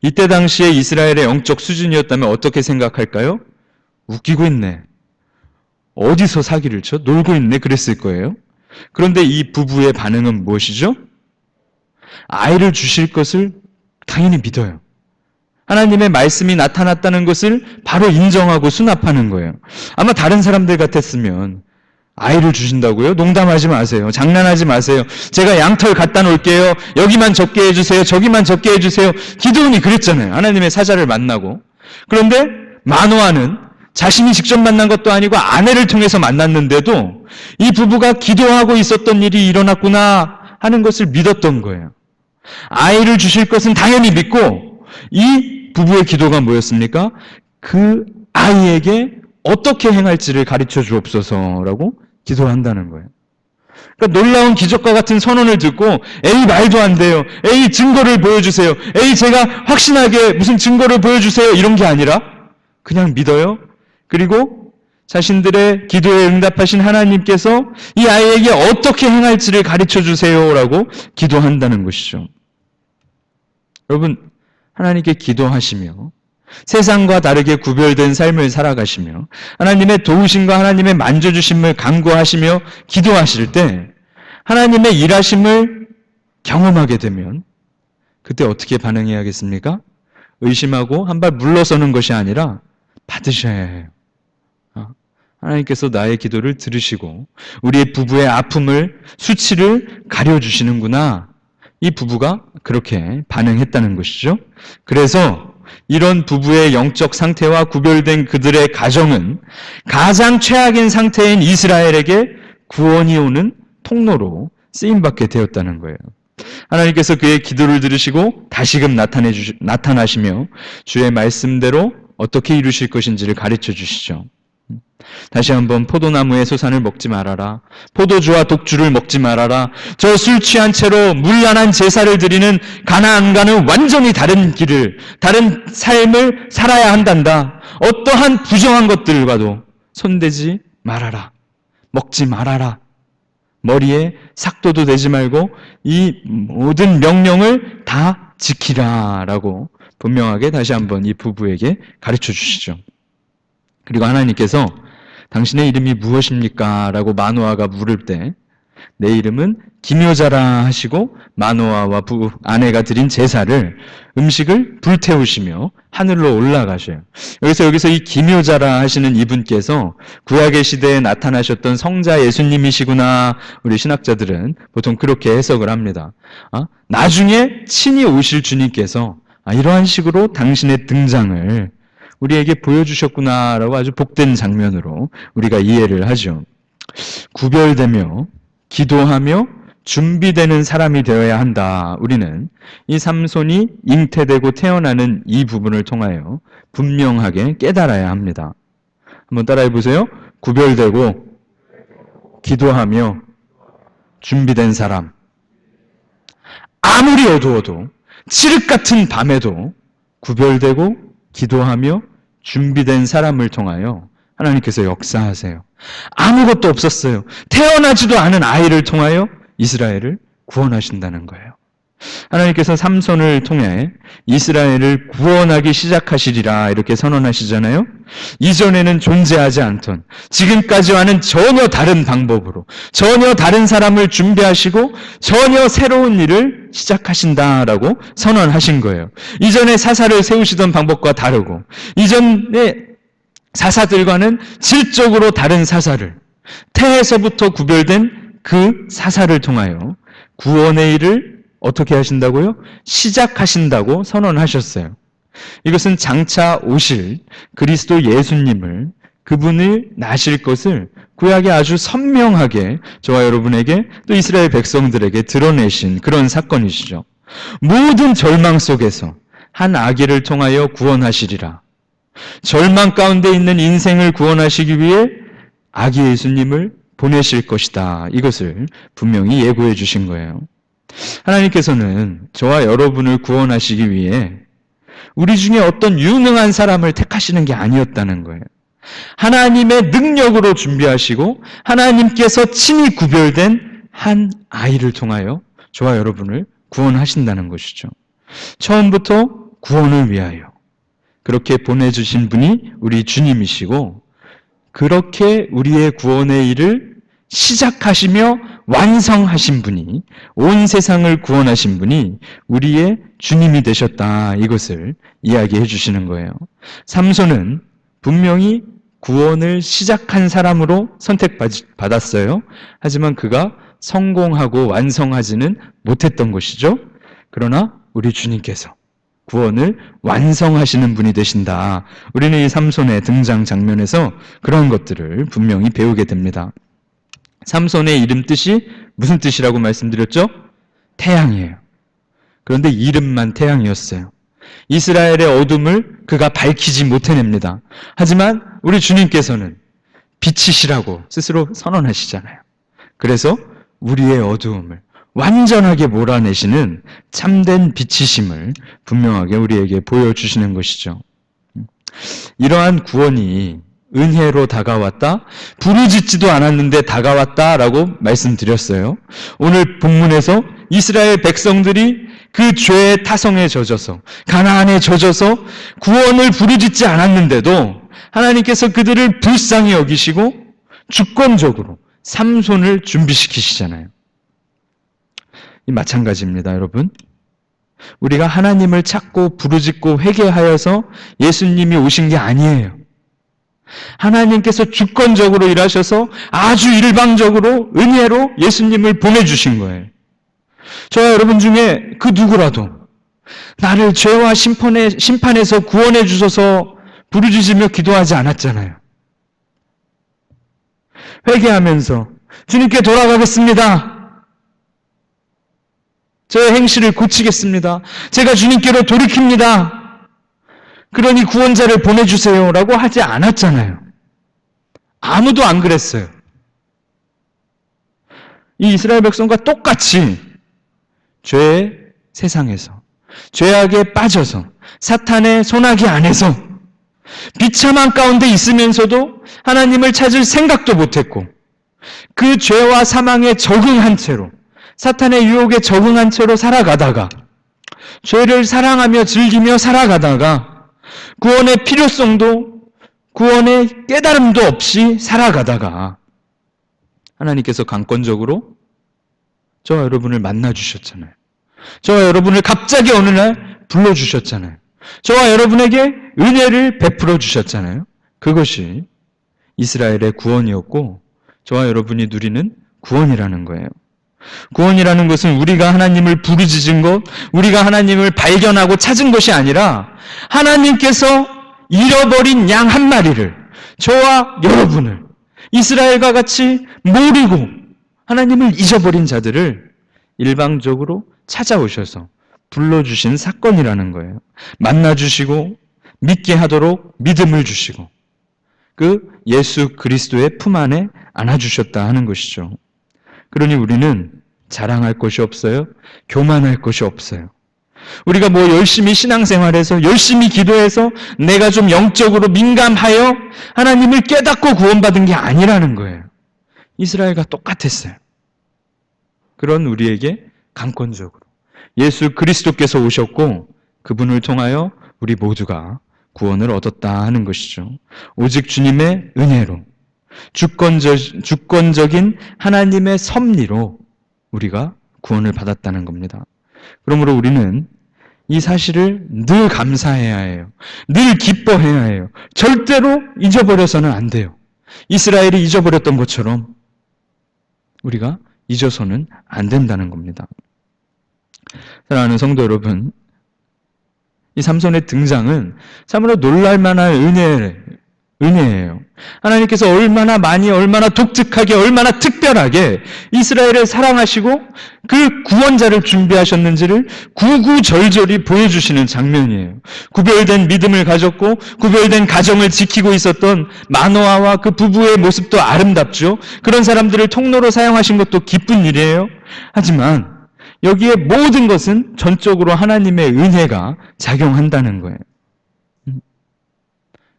A: 이때 당시에 이스라엘의 영적 수준이었다면 어떻게 생각할까요? 웃기고 있네. 어디서 사기를 쳐? 놀고 있네. 그랬을 거예요. 그런데 이 부부의 반응은 무엇이죠? 아이를 주실 것을 당연히 믿어요. 하나님의 말씀이 나타났다는 것을 바로 인정하고 수납하는 거예요. 아마 다른 사람들 같았으면 아이를 주신다고요? 농담하지 마세요. 장난하지 마세요. 제가 양털 갖다 놓을게요. 여기만 적게 해주세요. 저기만 적게 해주세요. 기드온이 그랬잖아요. 하나님의 사자를 만나고. 그런데 마노아는 자신이 직접 만난 것도 아니고 아내를 통해서 만났는데도 이 부부가 기도하고 있었던 일이 일어났구나 하는 것을 믿었던 거예요. 아이를 주실 것은 당연히 믿고 이 부부의 기도가 뭐였습니까? 그 아이에게 어떻게 행할지를 가르쳐 주옵소서라고 기도를 한다는 거예요. 그러니까 놀라운 기적과 같은 선언을 듣고 에이 말도 안 돼요. 에이 증거를 보여주세요. 에이 제가 확신하게 무슨 증거를 보여주세요. 이런 게 아니라 그냥 믿어요. 그리고 자신들의 기도에 응답하신 하나님께서 이 아이에게 어떻게 행할지를 가르쳐 주세요라고 기도한다는 것이죠. 여러분 하나님께 기도하시며 세상과 다르게 구별된 삶을 살아가시며 하나님의 도우심과 하나님의 만져주심을 간구하시며 기도하실 때 하나님의 일하심을 경험하게 되면 그때 어떻게 반응해야겠습니까? 의심하고 한 발 물러서는 것이 아니라 받으셔야 해요. 하나님께서 나의 기도를 들으시고 우리의 부부의 아픔을 수치를 가려주시는구나. 이 부부가 그렇게 반응했다는 것이죠. 그래서 이런 부부의 영적 상태와 구별된 그들의 가정은 가장 최악인 상태인 이스라엘에게 구원이 오는 통로로 쓰임받게 되었다는 거예요. 하나님께서 그의 기도를 들으시고 다시금 나타나시며 주의 말씀대로 어떻게 이루실 것인지를 가르쳐 주시죠. 다시 한번 포도나무의 소산을 먹지 말아라. 포도주와 독주를 먹지 말아라. 저 술 취한 채로 문란한 제사를 드리는 가나안과는 완전히 다른 길을, 다른 삶을 살아야 한단다. 어떠한 부정한 것들과도 손대지 말아라. 먹지 말아라. 머리에 삭도도 대지 말고 이 모든 명령을 다 지키라라고 분명하게 다시 한번 이 부부에게 가르쳐 주시죠. 그리고 하나님께서 당신의 이름이 무엇입니까? 라고 마노아가 물을 때 내 이름은 기묘자라 하시고 마노아와 아내가 드린 제사를 음식을 불태우시며 하늘로 올라가셔요. 여기서 이 기묘자라 하시는 이분께서 구약의 시대에 나타나셨던 성자 예수님이시구나. 우리 신학자들은 보통 그렇게 해석을 합니다. 나중에 친히 오실 주님께서 이러한 식으로 당신의 등장을 우리에게 보여주셨구나라고 아주 복된 장면으로 우리가 이해를 하죠. 구별되며 기도하며 준비되는 사람이 되어야 한다. 우리는 이 삼손이 잉태되고 태어나는 이 부분을 통하여 분명하게 깨달아야 합니다. 한번 따라해 보세요. 구별되고 기도하며 준비된 사람. 아무리 어두워도 칠흑 같은 밤에도 구별되고 기도하며 준비된 사람을 통하여 하나님께서 역사하세요. 아무것도 없었어요. 태어나지도 않은 아이를 통하여 이스라엘을 구원하신다는 거예요. 하나님께서 삼손을 통해 이스라엘을 구원하기 시작하시리라 이렇게 선언하시잖아요. 이전에는 존재하지 않던 지금까지와는 전혀 다른 방법으로 전혀 다른 사람을 준비하시고 전혀 새로운 일을 시작하신다라고 선언하신 거예요. 이전에 사사를 세우시던 방법과 다르고 이전에 사사들과는 질적으로 다른 사사를 태에서부터 구별된 그 사사를 통하여 구원의 일을 어떻게 하신다고요? 시작하신다고 선언하셨어요. 이것은 장차 오실 그리스도 예수님을 그분을 나실 것을 구약에 아주 선명하게 저와 여러분에게 또 이스라엘 백성들에게 드러내신 그런 사건이시죠. 모든 절망 속에서 한 아기를 통하여 구원하시리라. 절망 가운데 있는 인생을 구원하시기 위해 아기 예수님을 보내실 것이다. 이것을 분명히 예고해 주신 거예요. 하나님께서는 저와 여러분을 구원하시기 위해 우리 중에 어떤 유능한 사람을 택하시는 게 아니었다는 거예요. 하나님의 능력으로 준비하시고 하나님께서 친히 구별된 한 아이를 통하여 저와 여러분을 구원하신다는 것이죠. 처음부터 구원을 위하여 그렇게 보내주신 분이 우리 주님이시고 그렇게 우리의 구원의 일을 시작하시며 완성하신 분이 온 세상을 구원하신 분이 우리의 주님이 되셨다. 이것을 이야기해 주시는 거예요. 삼손은 분명히 구원을 시작한 사람으로 선택받았어요. 하지만 그가 성공하고 완성하지는 못했던 것이죠. 그러나 우리 주님께서 구원을 완성하시는 분이 되신다. 우리는 이 삼손의 등장 장면에서 그런 것들을 분명히 배우게 됩니다. 삼손의 이름 뜻이 무슨 뜻이라고 말씀드렸죠? 태양이에요. 그런데 이름만 태양이었어요. 이스라엘의 어둠을 그가 밝히지 못해냅니다. 하지만 우리 주님께서는 빛이시라고 스스로 선언하시잖아요. 그래서 우리의 어두움을 완전하게 몰아내시는 참된 빛이심을 분명하게 우리에게 보여주시는 것이죠. 이러한 구원이 은혜로 다가왔다, 부르짖지도 않았는데 다가왔다라고 말씀드렸어요. 오늘 본문에서 이스라엘 백성들이 그 죄의 타성에 젖어서 가나안에 젖어서 구원을 부르짖지 않았는데도 하나님께서 그들을 불쌍히 여기시고 주권적으로 삼손을 준비시키시잖아요. 마찬가지입니다, 여러분. 우리가 하나님을 찾고 부르짖고 회개하여서 예수님이 오신 게 아니에요. 하나님께서 주권적으로 일하셔서 아주 일방적으로 은혜로 예수님을 보내주신 거예요. 저와 여러분 중에 그 누구라도 나를 죄와 심판에서 구원해 주셔서 부르짖으며 기도하지 않았잖아요. 회개하면서 주님께 돌아가겠습니다. 저의 행실을 고치겠습니다. 제가 주님께로 돌이킵니다. 그러니 구원자를 보내주세요 라고 하지 않았잖아요. 아무도 안 그랬어요. 이 이스라엘 백성과 똑같이 죄의 세상에서 죄악에 빠져서 사탄의 손아귀 안에서 비참한 가운데 있으면서도 하나님을 찾을 생각도 못했고 그 죄와 사망에 적응한 채로 사탄의 유혹에 적응한 채로 살아가다가 죄를 사랑하며 즐기며 살아가다가 구원의 필요성도 구원의 깨달음도 없이 살아가다가 하나님께서 강권적으로 저와 여러분을 만나주셨잖아요. 저와 여러분을 갑자기 어느 날 불러주셨잖아요. 저와 여러분에게 은혜를 베풀어 주셨잖아요. 그것이 이스라엘의 구원이었고 저와 여러분이 누리는 구원이라는 거예요. 구원이라는 것은 우리가 하나님을 부르짖은 것, 우리가 하나님을 발견하고 찾은 것이 아니라 하나님께서 잃어버린 양 한 마리를 저와 여러분을 이스라엘과 같이 모르고 하나님을 잊어버린 자들을 일방적으로 찾아오셔서 불러주신 사건이라는 거예요. 만나주시고 믿게 하도록 믿음을 주시고 그 예수 그리스도의 품 안에 안아주셨다 하는 것이죠. 그러니 우리는 자랑할 것이 없어요. 교만할 것이 없어요. 우리가 뭐 열심히 신앙생활해서 열심히 기도해서 내가 좀 영적으로 민감하여 하나님을 깨닫고 구원받은 게 아니라는 거예요. 이스라엘과 똑같았어요. 그런 우리에게 강권적으로 예수 그리스도께서 오셨고 그분을 통하여 우리 모두가 구원을 얻었다 하는 것이죠. 오직 주님의 은혜로 주권적인 하나님의 섭리로 우리가 구원을 받았다는 겁니다. 그러므로 우리는 이 사실을 늘 감사해야 해요. 늘 기뻐해야 해요. 절대로 잊어버려서는 안 돼요. 이스라엘이 잊어버렸던 것처럼 우리가 잊어서는 안 된다는 겁니다. 사랑하는 성도 여러분, 이 삼손의 등장은 참으로 놀랄만한 은혜예요. 하나님께서 얼마나 많이, 얼마나 독특하게, 얼마나 특별하게 이스라엘을 사랑하시고 그 구원자를 준비하셨는지를 구구절절히 보여주시는 장면이에요. 구별된 믿음을 가졌고 구별된 가정을 지키고 있었던 마노아와 그 부부의 모습도 아름답죠. 그런 사람들을 통로로 사용하신 것도 기쁜 일이에요. 하지만 여기에 모든 것은 전적으로 하나님의 은혜가 작용한다는 거예요.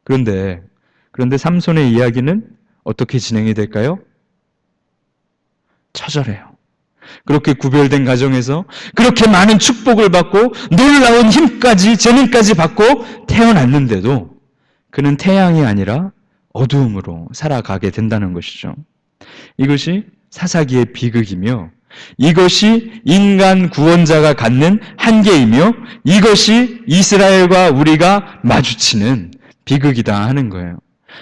A: 그런데 삼손의 이야기는 어떻게 진행이 될까요? 처절해요. 그렇게 구별된 가정에서 그렇게 많은 축복을 받고 놀라운 힘까지, 재능까지 받고 태어났는데도 그는 태양이 아니라 어두움으로 살아가게 된다는 것이죠. 이것이 사사기의 비극이며 이것이 인간 구원자가 갖는 한계이며 이것이 이스라엘과 우리가 마주치는 비극이다 하는 거예요.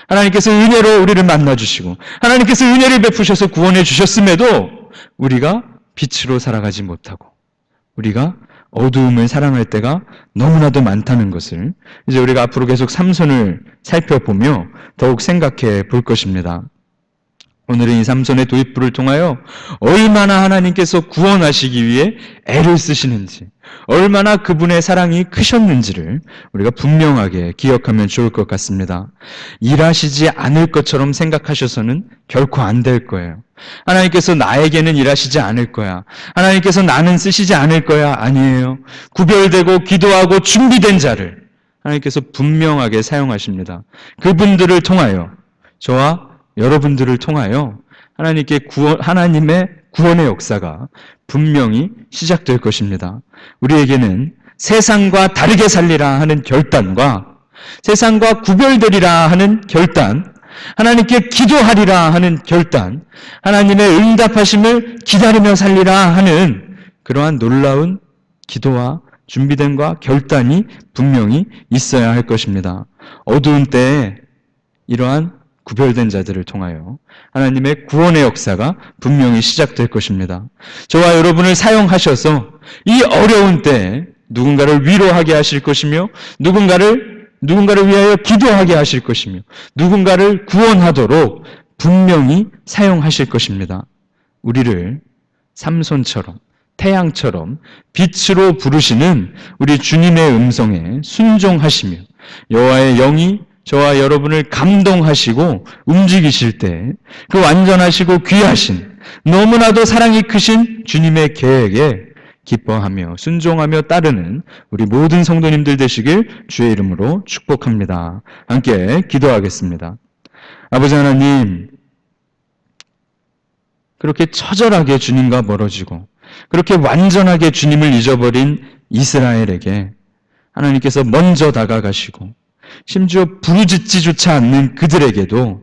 A: 하나님께서 은혜로 우리를 만나주시고 하나님께서 은혜를 베푸셔서 구원해 주셨음에도 우리가 빛으로 살아가지 못하고 우리가 어두움을 사랑할 때가 너무나도 많다는 것을 이제 우리가 앞으로 계속 삼손을 살펴보며 더욱 생각해 볼 것입니다. 오늘은 이 삼손의 도입부를 통하여 얼마나 하나님께서 구원하시기 위해 애를 쓰시는지, 얼마나 그분의 사랑이 크셨는지를 우리가 분명하게 기억하면 좋을 것 같습니다. 일하시지 않을 것처럼 생각하셔서는 결코 안 될 거예요. 하나님께서 나에게는 일하시지 않을 거야. 하나님께서 나는 쓰시지 않을 거야. 아니에요. 구별되고 기도하고 준비된 자를 하나님께서 분명하게 사용하십니다. 그분들을 통하여 저와 여러분들을 통하여 하나님의 구원의 역사가 분명히 시작될 것입니다. 우리에게는 세상과 다르게 살리라 하는 결단과 세상과 구별되리라 하는 결단, 하나님께 기도하리라 하는 결단, 하나님의 응답하심을 기다리며 살리라 하는 그러한 놀라운 기도와 준비됨과 결단이 분명히 있어야 할 것입니다. 어두운 때에 이러한 구별된 자들을 통하여 하나님의 구원의 역사가 분명히 시작될 것입니다. 저와 여러분을 사용하셔서 이 어려운 때에 누군가를 위로하게 하실 것이며 누군가를 위하여 기도하게 하실 것이며 누군가를 구원하도록 분명히 사용하실 것입니다. 우리를 삼손처럼 태양처럼 빛으로 부르시는 우리 주님의 음성에 순종하시며 여호와의 영이 저와 여러분을 감동하시고 움직이실 때 그 완전하시고 귀하신 너무나도 사랑이 크신 주님의 계획에 기뻐하며 순종하며 따르는 우리 모든 성도님들 되시길 주의 이름으로 축복합니다. 함께 기도하겠습니다. 아버지 하나님, 그렇게 처절하게 주님과 멀어지고 그렇게 완전하게 주님을 잊어버린 이스라엘에게 하나님께서 먼저 다가가시고 심지어 부르짖지조차 않는 그들에게도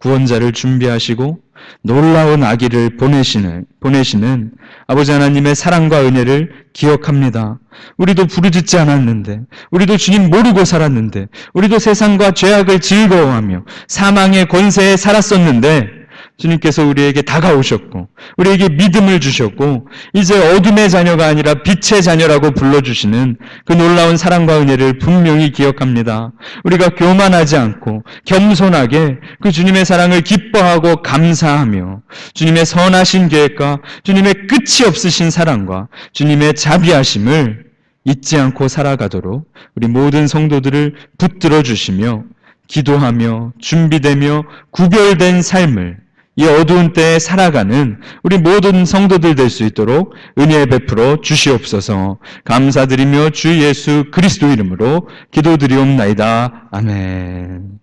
A: 구원자를 준비하시고 놀라운 아기를 보내시는 아버지 하나님의 사랑과 은혜를 기억합니다. 우리도 부르짖지 않았는데, 우리도 주님 모르고 살았는데, 우리도 세상과 죄악을 즐거워하며 사망의 권세에 살았었는데 주님께서 우리에게 다가오셨고 우리에게 믿음을 주셨고 이제 어둠의 자녀가 아니라 빛의 자녀라고 불러주시는 그 놀라운 사랑과 은혜를 분명히 기억합니다. 우리가 교만하지 않고 겸손하게 그 주님의 사랑을 기뻐하고 감사하며 주님의 선하신 계획과 주님의 끝이 없으신 사랑과 주님의 자비하심을 잊지 않고 살아가도록 우리 모든 성도들을 붙들어 주시며 기도하며 준비되며 구별된 삶을 이 어두운 때에 살아가는 우리 모든 성도들 될 수 있도록 은혜 베풀어 주시옵소서. 감사드리며 주 예수 그리스도 이름으로 기도드리옵나이다. 아멘.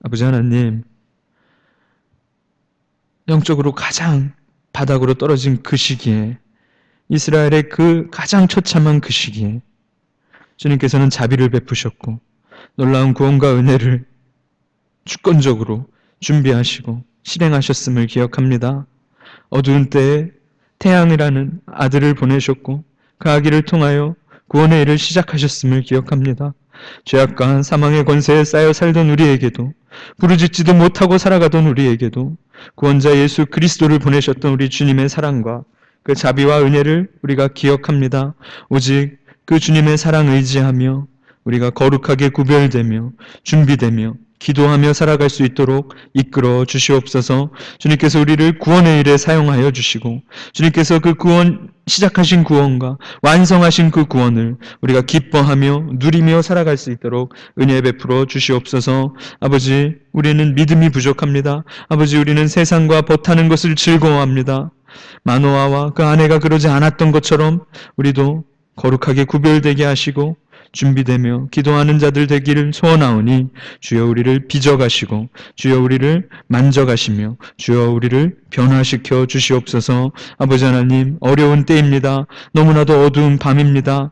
D: 아버지 하나님, 영적으로 가장 바닥으로 떨어진 그 시기에, 이스라엘의 그 가장 처참한 그 시기에 주님께서는 자비를 베푸셨고 놀라운 구원과 은혜를 주권적으로 준비하시고 실행하셨음을 기억합니다. 어두운 때에 태양이라는 아들을 보내셨고 그 아기를 통하여 구원의 일을 시작하셨음을 기억합니다. 죄악과 사망의 권세에 쌓여 살던 우리에게도 부르짖지도 못하고 살아가던 우리에게도 구원자 예수 그리스도를 보내셨던 우리 주님의 사랑과 그 자비와 은혜를 우리가 기억합니다. 오직 그 주님의 사랑 의지하며 우리가 거룩하게 구별되며 준비되며 기도하며 살아갈 수 있도록 이끌어 주시옵소서. 주님께서 우리를 구원의 일에 사용하여 주시고 주님께서 그 구원 시작하신 구원과 완성하신 그 구원을 우리가 기뻐하며 누리며 살아갈 수 있도록 은혜 베풀어 주시옵소서. 아버지, 우리는 믿음이 부족합니다. 아버지, 우리는 세상과 벗하는 것을 즐거워합니다. 마노아와 그 아내가 그러지 않았던 것처럼 우리도 거룩하게 구별되게 하시고 준비되며 기도하는 자들 되기를 소원하오니 주여 우리를 빚어가시고 주여 우리를 만져가시며 주여 우리를 변화시켜 주시옵소서. 아버지 하나님, 어려운 때입니다. 너무나도 어두운 밤입니다.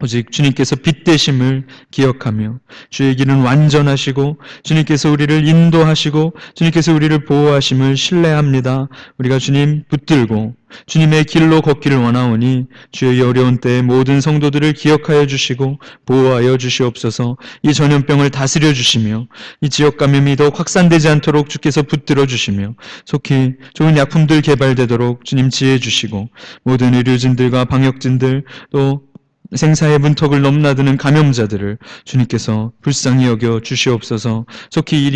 D: 오직 주님께서 빛 되심을 기억하며 주의 길은 완전하시고 주님께서 우리를 인도하시고 주님께서 우리를 보호하심을 신뢰합니다. 우리가 주님 붙들고 주님의 길로 걷기를 원하오니 주의 이 어려운 때에 모든 성도들을 기억하여 주시고 보호하여 주시옵소서. 이 전염병을 다스려 주시며 이 지역 감염이 더욱 확산되지 않도록 주께서 붙들어 주시며 속히 좋은 약품들 개발되도록 주님 지혜 주시고 모든 의료진들과 방역진들 또 생사의 문턱을 넘나드는 감염자들을 주님께서 불쌍히 여겨 주시옵소서. 속히 이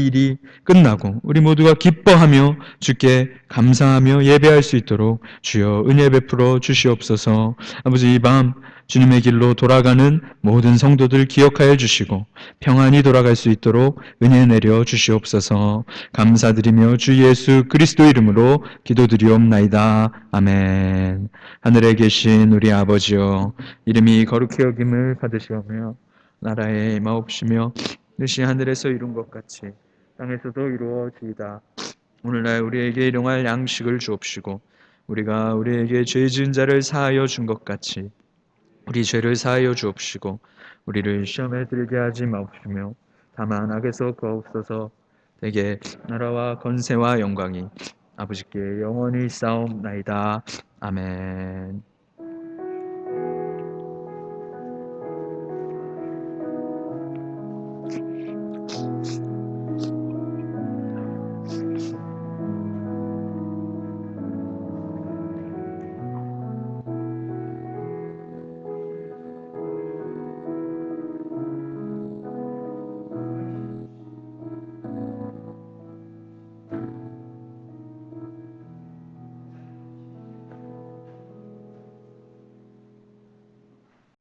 D: 일이 끝나고 우리 모두가 기뻐하며 주께 감사하며 예배할 수 있도록 주여 은혜 베풀어 주시옵소서. 아버지, 이 밤 주님의 길로 돌아가는 모든 성도들 기억하여 주시고 평안히 돌아갈 수 있도록 은혜 내려 주시옵소서. 감사드리며 주 예수 그리스도 이름으로 기도드리옵나이다. 아멘. 하늘에 계신 우리 아버지여, 이름이 거룩히 여김을 받으시오며 나라에 임하옵시며 뜻이 하늘에서 이룬 것 같이 땅에서도 이루어지이다. 오늘날 우리에게 일용할 양식을 주옵시고 우리가 우리에게 죄 지은 자를 사하여 준 것 같이 우리 죄를 사하여 주옵시고 우리를 시험에 들게 하지 마옵시며 다만 악에서 구하옵소서. 대개 나라와 권세와 영광이 아버지께 영원히 싸움나이다. 아멘.